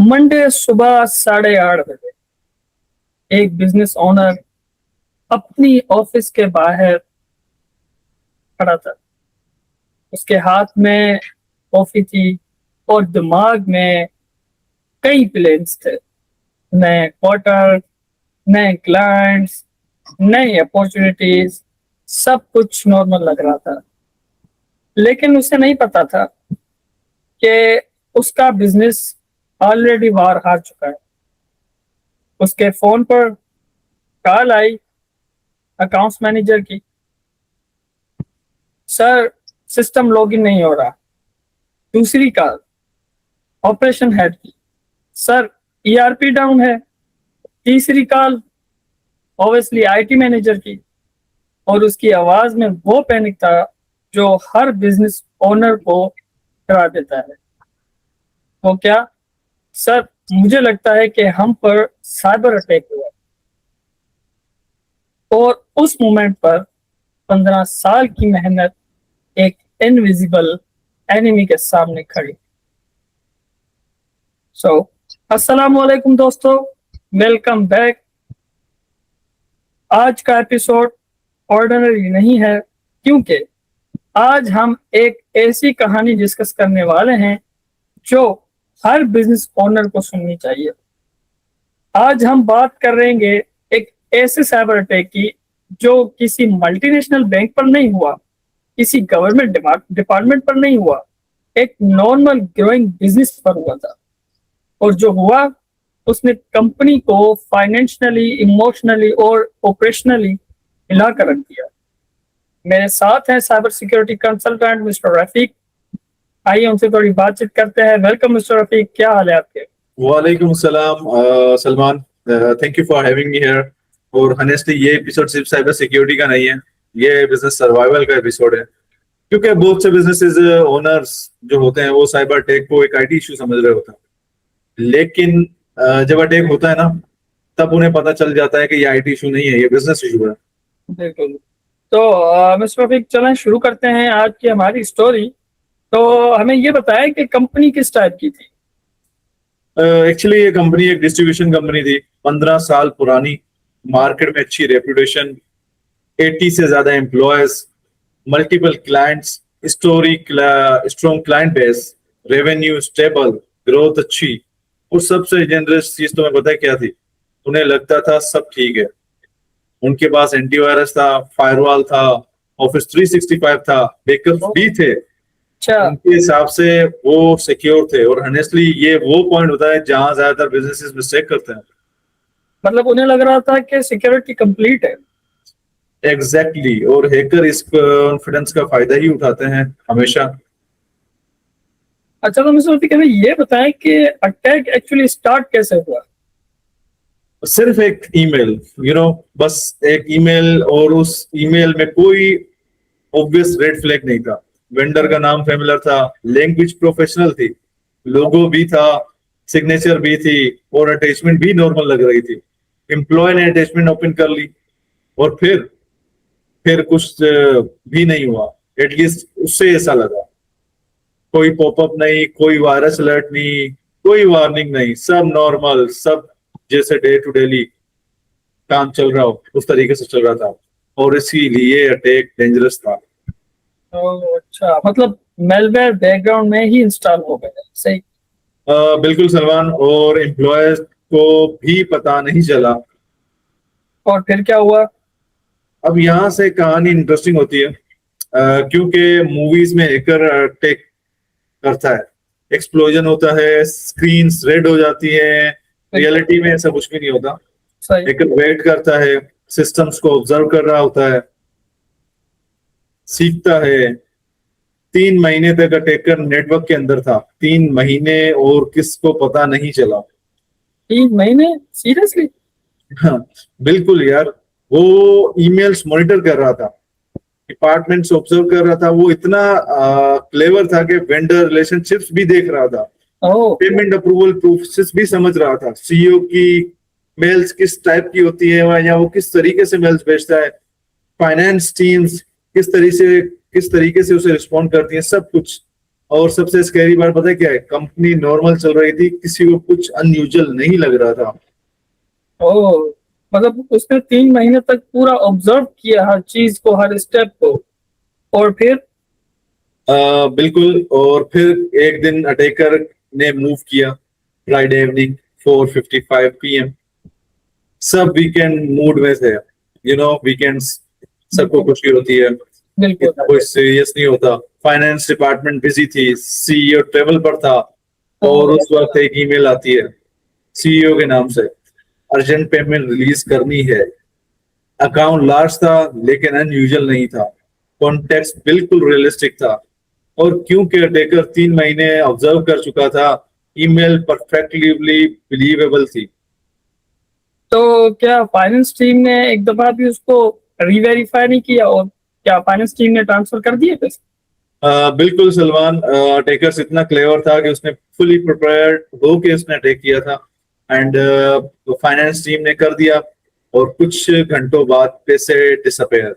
Monday सुबह 8:30 बजे एक बिजनेस ओनर अपनी ऑफिस के बाहर खड़ा था। उसके हाथ में कॉफी थी और दिमाग में कई प्लान्स थे। नए क्वार्टर, नए क्लाइंट्स, नई अपॉर्चुनिटीज, सब कुछ नॉर्मल लग रहा था। लेकिन उसे नहीं पता था कि उसका बिजनेस ऑलरेडी बाहर हार चुका है। उसके फोन पर कॉल आई अकाउंट्स मैनेजर की। सर, सिस्टम लॉगिन नहीं हो रहा। दूसरी कॉल ऑपरेशन हेड की। सर, ईआरपी डाउन है। तीसरी कॉल ऑब्वियसली आईटी मैनेजर की। और उसकी आवाज में वो पैनिक था जो हर बिजनेस ओनर को डरा देता है। वो क्या? सर, मुझे लगता है कि हम पर साइबर अटैक हुआ। और उस मोमेंट पर 15 साल की मेहनत एक इनविजिबल एनिमी के सामने खड़ी। अस्सलाम वालेकुम दोस्तों, वेलकम बैक। आज का एपिसोड ऑर्डिनरी नहीं है, क्योंकि आज हम एक ऐसी कहानी डिस्कस करने वाले हैं जो हर बिजनेस ओनर को सुननी चाहिए। आज हम बात करेंगे एक ऐसे साइबर अटैक की जो किसी मल्टीनेशनल बैंक पर नहीं हुआ, किसी गवर्नमेंट डिपार्टमेंट पर नहीं हुआ, एक नॉर्मल ग्रोइंग बिजनेस पर हुआ था। और जो हुआ, उसने कंपनी को फाइनेंशियली, इमोशनली और ऑपरेशनली हिलाकर रख दिया। मेरे साथ हैं cyber security consultant mister Rafiq. आइए उनसे थोड़ी बातचीत करते हैं। वेलकम मिस्टर रफीक, क्या हाल है आपके? वालेकुम सलाम Salman, thank you for having me here. और ऑनेस्टली ये एपिसोड सिर्फ साइबर सिक्योरिटी का नहीं है, ये बिजनेस सर्वाइवल का एपिसोड है। क्योंकि बहुत से बिजनेसेस ओनर्स जो होते हैं वो साइबर अटैक को एक आईटी इशू समझ रहे होते हैं, लेकिन जब अटैक होता है ना, तब उन्हें पता चल जाता है कि ये आईटी इशू नहीं है, ये बिजनेस इशू है। बिल्कुल। तो मिस्टर रफीक, चलें शुरू करते हैं आज की हमारी स्टोरी। तो हमें ये बताएं कि कंपनी किस टाइप की थी? एक्चुअली ये कंपनी एक डिस्ट्रीब्यूशन कंपनी थी, 15 साल पुरानी, मार्केट में अच्छी रेपुटेशन, 80 से ज्यादा employees, multiple clients, strong client base, revenue stable, growth अच्छी। और सबसे जेनरस चीज तुम्हें पता है क्या थी? उन्हें लगता था सब ठीक है। उनके पास एंटीवायरस था, फायरवॉल था, ऑफिस 365 था, बैकअप भी थे। अच्छा। उनके हिसाब से वो सिक्योर थे। और ऑनेस्टली ये वो पॉइंट होता है जहां ज्यादातर बिजनेसेस मिस्टेक करते हैं। मतलब उन्हें लग रहा था कि सिक्योरिटी कंप्लीट है। एग्जैक्टली और हैकर इस कॉन्फिडेंस का फायदा ही उठाते हैं हमेशा। अच्छा, तो मिस्टर रफीक हमें ये बताएं कि अटैक एक्चुअली स्टार्ट कैसे हुआ? सिर्फ एक ईमेल, बस एक ईमेल, और उस ईमेल में कोई ऑब्वियस रेड फ्लैग नहीं था। वेंडर का नाम फेमिलर था, लैंग्वेज प्रोफेशनल थी, लोगो भी था, सिग्नेचर भी थी, और अटैचमेंट भी नॉर्मल लग रही थी। एम्प्लॉय ने अटैचमेंट ओपन कर ली और फिर कुछ भी नहीं हुआ। एटलीस्ट उससे ऐसा लगा। कोई पॉपअप नहीं, कोई वायरस अलर्ट नहीं, कोई वार्निंग नहीं, सब नॉर्मल, सब जैसे डे टू डेली काम चल रहा हो उस तरीके से चल रहा था। और इसीलिए अटैक डेंजरस था। अच्छा, मतलब मेलवेयर बैकग्राउंड में ही इंस्टॉल हो गया, सही? बिल्कुल सलमान, और एम्प्लॉयज को भी पता नहीं चला। और फिर क्या हुआ? अब यहाँ से कहानी इंटरेस्टिंग होती है, क्योंकि मूवीज में हैकर अटैक करता है, एक्सप्लोजन होता है, स्क्रीन्स रेड हो जाती है। रियलिटी में ऐसा कुछ भी नहीं होता। सही। हैकर वेट करता है, सिस्टम्स को ऑब्जर्व कर रहा होता है, सीखता है। 3 महीने तक अटैकर नेटवर्क के अंदर था, 3 महीने, और किसको पता नहीं चला। 3 महीने? सीरियसली? हाँ, बिल्कुल यार। वो ईमेल्स मॉनिटर कर रहा था, डिपार्टमेंट्स ऑब्जर्व कर रहा था। वो इतना क्लेवर था कि वेंडर रिलेशनशिप्स भी देख रहा था, ओह। पेमेंट अप्रूवल प्रोसेस भी समझ रहा था, सीईओ की मेल्स किस टाइप की होती है या वो किस तरीके से मेल्स भेजता है, फाइनेंस टीम्स किस तरीके से उसे रिस्पॉन्ड करती है, सब कुछ। और सबसे स्कैरी बात पता है क्या है, कंपनी नॉर्मल चल रही थी, किसी को कुछ अनयूजुअल नहीं लग रहा था। ओ, मतलब उसने 3 महीने तक पूरा ऑब्जर्व किया हर चीज को, हर स्टेप को, और फिर बिल्कुल। और फिर एक दिन अटैकर ने मूव किया, फ्राइडे इवनिंग 4:55 PM। सब वीकेंड मूड में थे, वीकेंड्स सबको खुशी होती है, बिल्कुल इतना कोई सीरियस नहीं होता। फाइनेंस डिपार्टमेंट बिजी थी, सीईओ ट्रेवल पर था, और उस वक्त एक ईमेल आती है सीईओ के नाम से, अर्जेंट पेमेंट रिलीज करनी है। अकाउंट लार्ज था लेकिन अनयूजुअल नहीं था, कॉन्टेक्स्ट बिल्कुल रियलिस्टिक था, और क्योंकि अटैकर 3 महीने ऑब्जर्व कर चुका था, ईमेल परफेक्टली बिलीवेबल थी। तो क्या फाइनेंस टीम ने एक दफा भी उसको रीवेरीफाई नहीं किया, और क्या फाइनेंस टीम ने ट्रांसफर कर दिए पैसे? बिल्कुल सलमान, अटैकर्स इतना क्लेवर था कि उसने फुली प्रिपेयर्ड होके उसने अटैक किया था, एंड फाइनेंस टीम ने कर दिया, और कुछ घंटों बाद पैसे डिसअपेयर।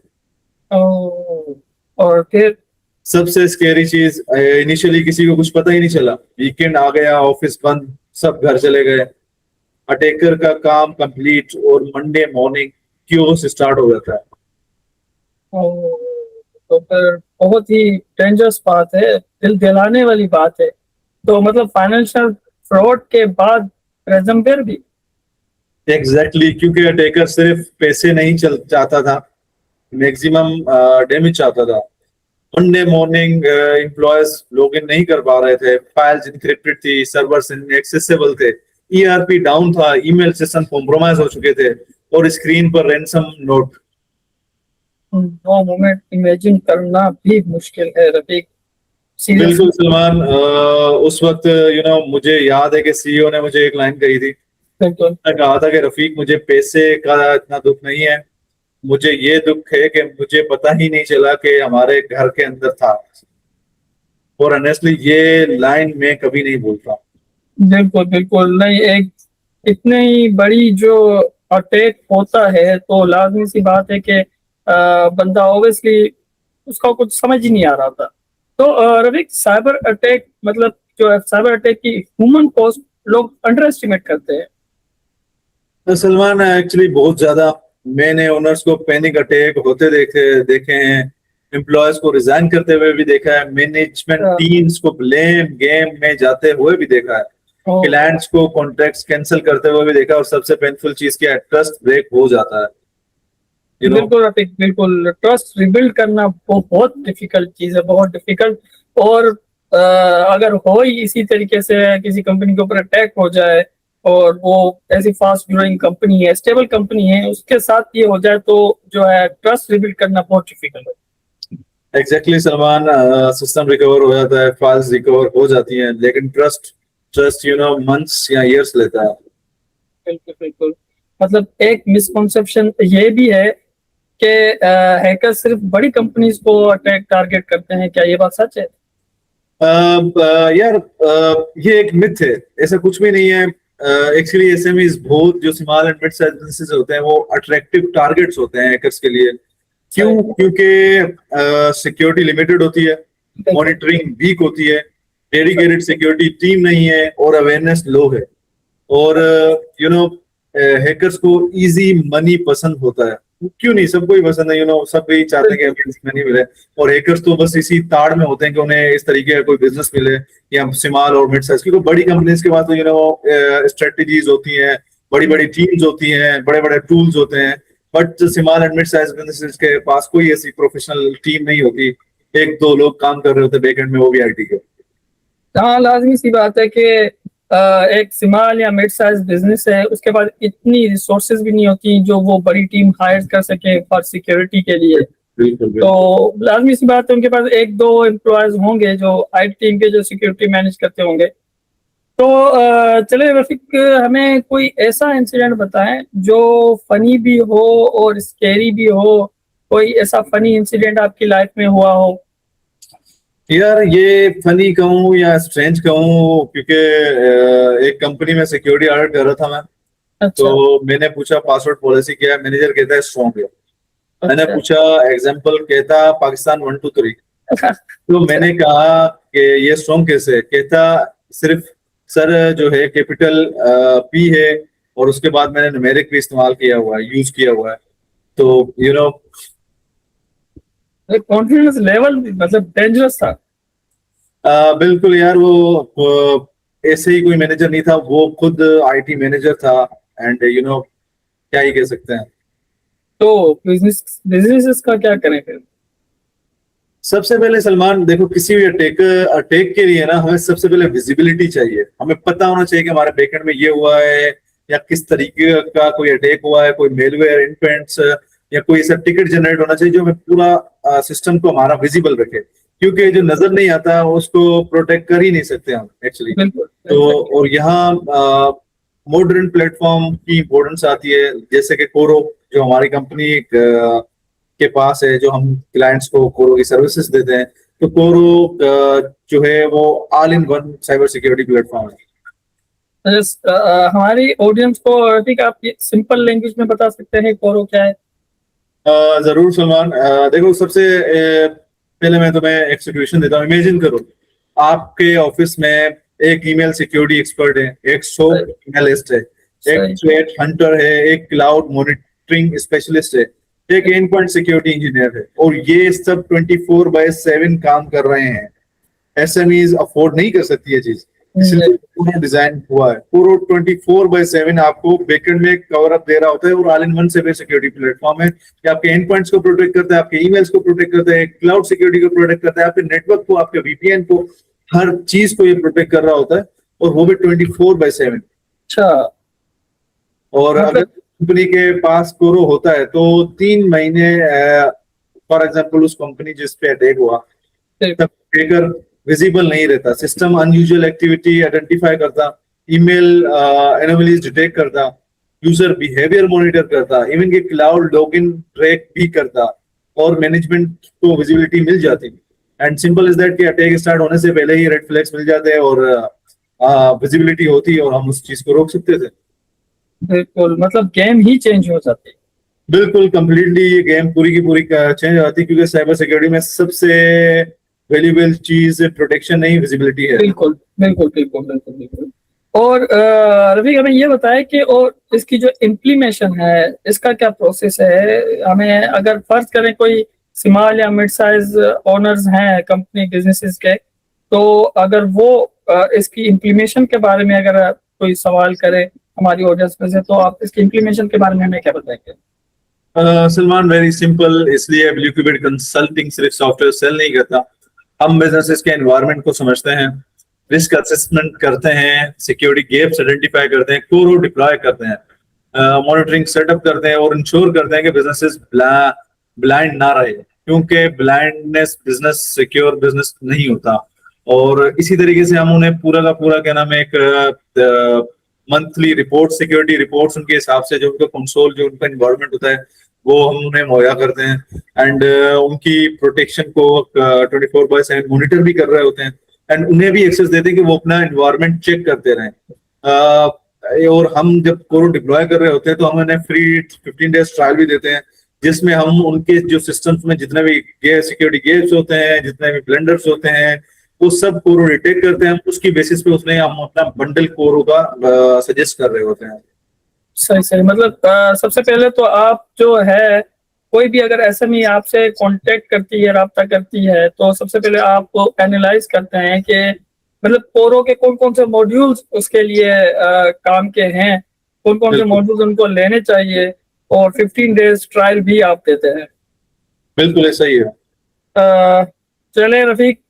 और फिर? सबसे स्केरी चीज, इनिशियली किसी को कुछ पता ही नहीं चला, वीकेंड आ गया, ऑफिस बंद, सब घर चले गए, अटैकर का काम कंप्लीट, और मंडे मॉर्निंग क्यूओस स्टार्ट हो जाता है। ओ, तो फिर बहुत ही डेंजरस बात है, दिल दिलाने वाली बात है। तो मतलब फाइनेंशियल फ्रॉड के बाद रेजम्पेयर भी? एग्जैक्टली, क्योंकि अटैकर सिर्फ पैसे नहीं चल चाहता था, मैक्सिमम डैमेज चाहता था। Monday morning employees log in नहीं कर पा रहे थे, फाइल्स इनक्रिप्टेड थी, सर्वर्स इनएक्सेसिबल थे, ईआरपी डाउन था, ईमेल सिस्टम कॉम्प्रोमाइज हो चुके थे, और स्क्रीन पर रैंसम नोट। वो मोमेंट इमेजिन करना भी मुश्किल है रफीक, बिल्कुल सीरियसली। सलमान, उस वक्त मुझे याद है कि सीईओ ने मुझे एक लाइन कही थी। बिल्कुल। मैं कहा था कि रफीक, मुझे पैसे का इतना दुख नहीं है, मुझे ये दुख है कि मुझे पता ही नहीं चला कि हमारे घर के अंदर था। और ऑनेस्टली ये लाइन मैं कभी नहीं भूलता। बिल्कुल बिल्कुल नहीं, एक इतनी बड़ी जो अटैक होता है तो लाजमी सी बात है कि बंदा ऑब्वियसली उसका कुछ समझ ही नहीं आ रहा था। तो रफीक, साइबर अटैक मतलब जो है, साइबर अटैक की ह्यूमन कॉस्ट लोग अंडर एस्टिमेट करते हैं। तो सलमान, एक्चुअली बहुत ज्यादा, मैंने ओनर्स को पैनिक अटैक होते देखे देखे हैं, एम्प्लॉयज को रिजाइन करते हुए भी देखा है, मैनेजमेंट टीम्स को ब्लेम गेम में जाते हुए भी देखा है, क्लाइंट्स को कॉन्ट्रैक्ट्स कैंसिल करते हुए भी देखा है, और सबसे पेनफुल चीज क्या है, ट्रस्ट ब्रेक हो जाता है। बिल्कुल रफीक, बिल्कुल ट्रस्ट रिबिल्ड करना वो बहुत डिफिकल्ट चीज है, बहुत डिफिकल्ट। और अगर हो ही इसी तरीके से किसी कंपनी के ऊपर अटैक हो जाए, और वो ऐसी फास्ट ग्रोइंग कंपनी है, स्टेबल कंपनी है, उसके साथ ये हो जाए, तो जो है ट्रस्ट रिबिल्ड करना बहुत डिफिकल्ट है। एग्जैक्टली सलमान, सिस्टम रिकवर हो जाता है, फाइल्स रिकवर हो जाती हैं, लेकिन ट्रस्ट ट्रस्ट मंथ्स या ईयर्स लेता है। बिल्कुल बिल्कुल। मतलब एक मिसकॉन्सेप्शन ये भी है कि हैकर सिर्फ बड़ी कंपनीज को अटैक टारगेट करते हैं, क्या ये बात सच है? यार, ये एक मिथ है, ऐसा कुछ भी नहीं है। एक्चुअली एसएमईज, बहुत जो small and mid size businesses होते हैं, वो अट्रैक्टिव टारगेट्स होते हैं हैकर्स के लिए। क्यों? क्योंकि सिक्योरिटी लिमिटेड होती है, मॉनिटरिंग वीक होती है, डेडिकेटेड सिक्योरिटी टीम नहीं है, और अवेयरनेस लो है, और हैकर्स को इजी मनी पसंद होता है। क्यों नहीं, सबको ही पसंद है, सब भी चाहते हैं कि हमें मनी मिले, और हैकर्स तो बस इसी ताड़ में होते हैं कि उन्हें इस तरीके का कोई बिजनेस मिले, या स्मॉल और मिड साइज। क्योंकि बड़ी कंपनीज के पास तो स्ट्रेटजीज होती हैं, बड़ी बड़ी टीम्स होती हैं, बड़े बड़े टूल्स होते हैं, but small and mid size businesses के पास कोई ऐसी प्रोफेशनल टीम नहीं होती, एक दो लोग काम कर रहे होते बैक एंड में, वो भी आईटी के। हाँ, लाजमी सी बात है कि एक स्मॉल या मिड साइज बिजनेस है, उसके बाद इतनी रिसोर्सेज भी नहीं होती जो वो बड़ी टीम हायर कर सके फॉर सिक्योरिटी के लिए। तो लाजमी सी बात है उनके पास एक दो एम्प्लॉयज होंगे जो आई टीम के, जो सिक्योरिटी मैनेज करते होंगे। तो चले रफीक, हमें कोई ऐसा इंसिडेंट बताएं जो फनी भी हो और स्कैरी भी हो। कोई ऐसा फनी इंसिडेंट आपकी लाइफ में हुआ हो? यार, ये फनी कहूँ या स्ट्रेंज कहूँ, क्योंकि एक कंपनी में सिक्योरिटी ऑडिट कर रहा था मैं। अच्छा। तो मैंने पूछा पासवर्ड पॉलिसी क्या है, मैनेजर कहता है स्ट्रॉन्ग है। मैंने अच्छा। पूछा एग्जांपल, कहता पाकिस्तान 1 2 3। तो मैंने कहा कि ये स्ट्रॉन्ग कैसे है? कहता सिर्फ सर जो है कैपिटल पी है और उसके बाद मैंने न्यूमेरिक भी इस्तेमाल किया हुआ है, यूज किया हुआ है। तो कॉन्फिडेंस लेवल मतलब डेंजरस था। बिल्कुल यार, वो ऐसे ही कोई मैनेजर नहीं था, वो खुद आईटी मैनेजर था। एंड क्या ही कह सकते हैं। तो बिजनेसेस का क्या करें फिर? सबसे पहले सलमान देखो, किसी भी अटैक के लिए ना हमें सबसे पहले विजिबिलिटी चाहिए। हमें पता होना चाहिए कि हमारे बैकएंड में ये हुआ है या किस तरीके का कोई अटैक हुआ है, कोई मेलवेयर इनफेंट्स या कोई ऐसा टिकट जनरेट होना चाहिए जो हमें पूरा सिस्टम को हमारा विजिबल रखे। क्योंकि जो नजर नहीं आता उसको प्रोटेक्ट कर ही नहीं सकते हम एक्चुअली। बिल्कुल तो और यहाँ मॉडर्न प्लेटफॉर्म की इम्पोर्टेंस आती है, जैसे कि कोरो जो हमारी कंपनी के पास है, जो हम क्लाइंट्स को कोरो की सर्विसेज देते हैं। तो कोरो जो है वो all in one cyber security platform है। हमारी ऑडियंस को ठीक आप सिंपल लैंग्वेज में बता सकते हैं कोरो क्या है? जरूर सलमान, देखो सबसे पहले मैं तुम्हें एक सिचुएशन देता हूँ। इमेजिन करो आपके ऑफिस में एक ईमेल सिक्योरिटी एक्सपर्ट है, एक सोप एनालिस्ट है, एक थ्रेट हंटर है, एक क्लाउड मॉनिटरिंग स्पेशलिस्ट है, एक एंड पॉइंट सिक्योरिटी इंजीनियर है, और ये सब 24/7 काम कर रहे हैं। एसएमईज अफोर्ड नहीं कर सकती ये चीज, इसलिए पूरा डिजाइन हुआ है। पूरा 24/7 आपको बैकएंड में कवर अप दे रहा होता है, और all in one security platform है कि आपके एंड पॉइंट्स को प्रोटेक्ट करता है, आपके ईमेल्स को प्रोटेक्ट करता है, क्लाउड सिक्योरिटी को प्रोटेक्ट करता है, आपके नेटवर्क को, आपके वीपीएन को, हर चीज को ये प्रोटेक्ट कर रहा होता है, और वो भी 24/7। अच्छा। और अगर कंपनी के पास कोरो होता है तो 3 महीने फॉर एग्जाम्पल उस कंपनी जिस पे अटैक हुआ तब हैकर विजिबल नहीं रहता, सिस्टम अनयूजुअल एक्टिविटी आइडेंटिफाई करता, ईमेल एनोमलीज डिटेक्ट करता, यूजर बिहेवियर मॉनिटर करता, इवन के क्लाउड लॉगिन ट्रैक भी करता, और मैनेजमेंट को विजिबिलिटी मिल जाती। एंड सिंपल इज दैट कि अटैक स्टार्ट होने से पहले ही रेड फ्लैग्स मिल जाते हैं और विजिबिलिटी होती है और हम उस चीज को रोक सकते थे। बिल्कुल, मतलब गेम ही चेंज हो जाती है। बिल्कुल कंप्लीटली ये गेम पूरी की पूरी चेंज हो जाती है, क्योंकि साइबर सिक्योरिटी में सबसे वैल्यूएबल चीज प्रोटेक्शन नहीं, विजिबिलिटी है। बिल्कुल बिल्कुल बिल्कुल बिल्कुल बिल्कुल। और रवि हमें ये बताए कि और इसकी जो इम्प्लीमेशन है इसका क्या प्रोसेस है? हमें अगर फर्ज करें कोई स्मॉल या मिड साइज ओनर्स हैं कंपनी बिजनेसेस के, तो अगर वो इसकी इम्प्लीमेशन के बारे में अगर कोई सवाल करे हमारी ऑडियंस में से, तो आप इसकी इम्प्लीमेशन के बारे में हमें क्या बताएंगे? सलमान वेरी सिंपल, इसलिए ब्लू क्यूबिट कंसल्टिंग सिर्फ सॉफ्टवेयर सेल नहीं करता, हम बिजनेसेस के एनवायरनमेंट को समझते हैं, रिस्क असेसमेंट करते हैं, सिक्योरिटी गैप्स आइडेंटिफाई करते हैं, कोर डिप्लॉय करते हैं, मॉनिटरिंग सेटअप करते हैं, और इंश्योर करते हैं कि बिजनेसेस ब्लाइंड ना रहे, क्योंकि ब्लाइंडनेस बिजनेस सिक्योर बिजनेस नहीं होता। और इसी तरीके से हम उन्हें पूरा का पूरा क्या नाम है एक मंथली रिपोर्ट, सिक्योरिटी रिपोर्ट्स उनके हिसाब से, जो उनका कंसोल, जो उनका एनवायरनमेंट होता है, वो हम उन्हें मुहैया करते हैं। एंड उनकी प्रोटेक्शन को 24/7 मॉनिटर भी कर रहे होते हैं, एंड उन्हें भी एक्सेस देते हैं कि वो अपना एनवायरनमेंट चेक करते रहें। और हम जब कोरो डिप्लॉय कर रहे होते हैं तो हम उन्हें फ्री 15 डेज ट्रायल भी देते हैं, जिसमें हम उनके जो सिस्टम्स में जितने भी सिक्योरिटी गैप्स होते हैं, जितने भी ब्लेंडर्स होते हैं, वो सब कोरो डिटेक्ट करते हैं। उसकी बेसिस पे उसने हम अपना बंडल कोरो का सजेस्ट कर रहे होते हैं। सही सही, मतलब सबसे पहले तो आप जो है कोई भी अगर एसएमई आपसे कांटेक्ट करती है, राब्ता करती है, तो सबसे पहले आप एनालाइज करते हैं कि मतलब कोरो के कौन कौन से मॉड्यूल्स उसके लिए काम के हैं, कौन कौन से मॉड्यूल्स उनको लेने चाहिए, और 15 डेज ट्रायल भी आप देते हैं। बिल्कुल ऐसा ही है। चले रफीक,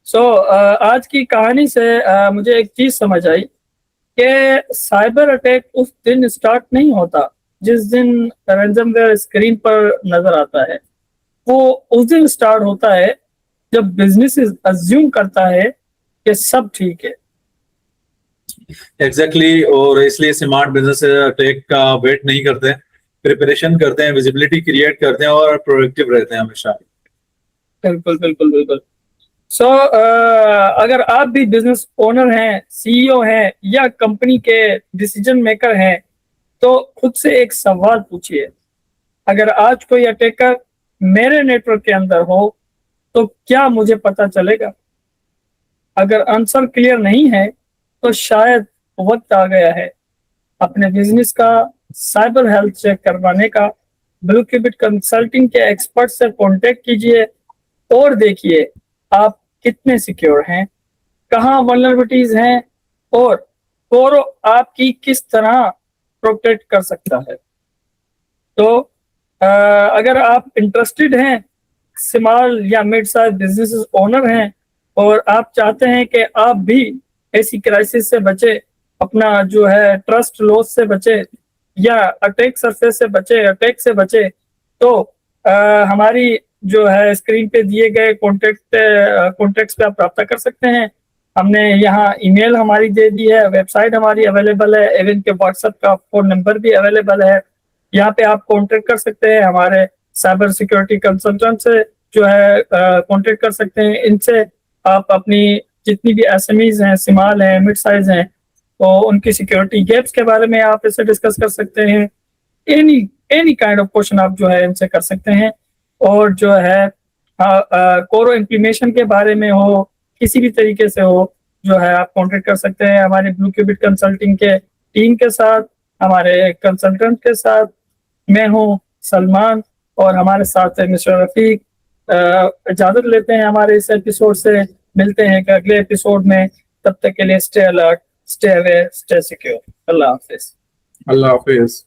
आज की कहानी से मुझे एक चीज समझ आई कि साइबर अटैक उस दिन स्टार्ट नहीं होता जिस दिन रैंसमवेयर स्क्रीन पर नजर आता है, वो उस दिन स्टार्ट होता है जब बिजनेस अज्यूम करता है कि सब ठीक है। एग्जैक्टली और इसलिए स्मार्ट बिजनेस अटैक का वेट नहीं करते, प्रिपरेशन करते हैं, विजिबिलिटी क्रिएट करते हैं और प्रोडक्टिव रहते हैं हमेशा। बिल्कुल बिल्कुल बिल्कुल। अगर आप भी बिजनेस ओनर हैं, सीईओ हैं, या कंपनी के डिसीजन मेकर हैं, तो खुद से एक सवाल पूछिए, अगर आज कोई अटैकर मेरे नेटवर्क के अंदर हो तो क्या मुझे पता चलेगा? अगर आंसर क्लियर नहीं है तो शायद वक्त आ गया है अपने बिजनेस का साइबर हेल्थ चेक करवाने का। ब्लू क्यूबिट कंसल्टिंग के एक्सपर्ट से कांटेक्ट कीजिए और देखिए आप कितने सिक्योर हैं, कहाँ वल्नरेबिलिटीज हैं और कोरो आपकी किस तरह प्रोटेक्ट कर सकता है। तो अगर आप इंटरेस्टेड हैं, स्मॉल या मिड साइज बिजनेस ओनर हैं और आप चाहते हैं कि आप भी ऐसी क्राइसिस से बचे, अपना जो है ट्रस्ट लॉस से बचे या अटैक सरफेस से बचे, अटैक से बचे, तो हमारी जो है स्क्रीन पे दिए गए कॉन्टेक्ट्स पे आप रब्ता कर सकते हैं। हमने यहाँ ईमेल हमारी दे दी है, वेबसाइट हमारी अवेलेबल है, इवन के व्हाट्सएप का फोन नंबर भी अवेलेबल है। यहाँ पे आप कांटेक्ट कर सकते हैं, हमारे साइबर सिक्योरिटी कंसल्टेंट से जो है कांटेक्ट कर सकते हैं। इनसे आप अपनी जितनी भी एसएमईज हैं, स्मॉल हैं, मिड साइज हैं, तो उनकी सिक्योरिटी गैप्स के बारे में आप इससे डिस्कस कर सकते हैं। एनी काइंड ऑफ क्वेश्चन आप जो है इनसे कर सकते हैं। और जो है कोरो इम्प्लीमेशन के बारे में हो, किसी भी तरीके से हो, जो है आप कांटेक्ट कर सकते हैं हमारे ब्लू क्यूबिट कंसल्टिंग के टीम के साथ, हमारे कंसल्टेंट के साथ। मैं हूँ सलमान और हमारे साथ है मिस्टर रफीक। इजाजत लेते हैं हमारे इस एपिसोड से, मिलते हैं अगले एपिसोड में। तब तक के लिए stay alert, stay aware, stay secure. अल्लाह हाफिज। अल्लाह हाफिज।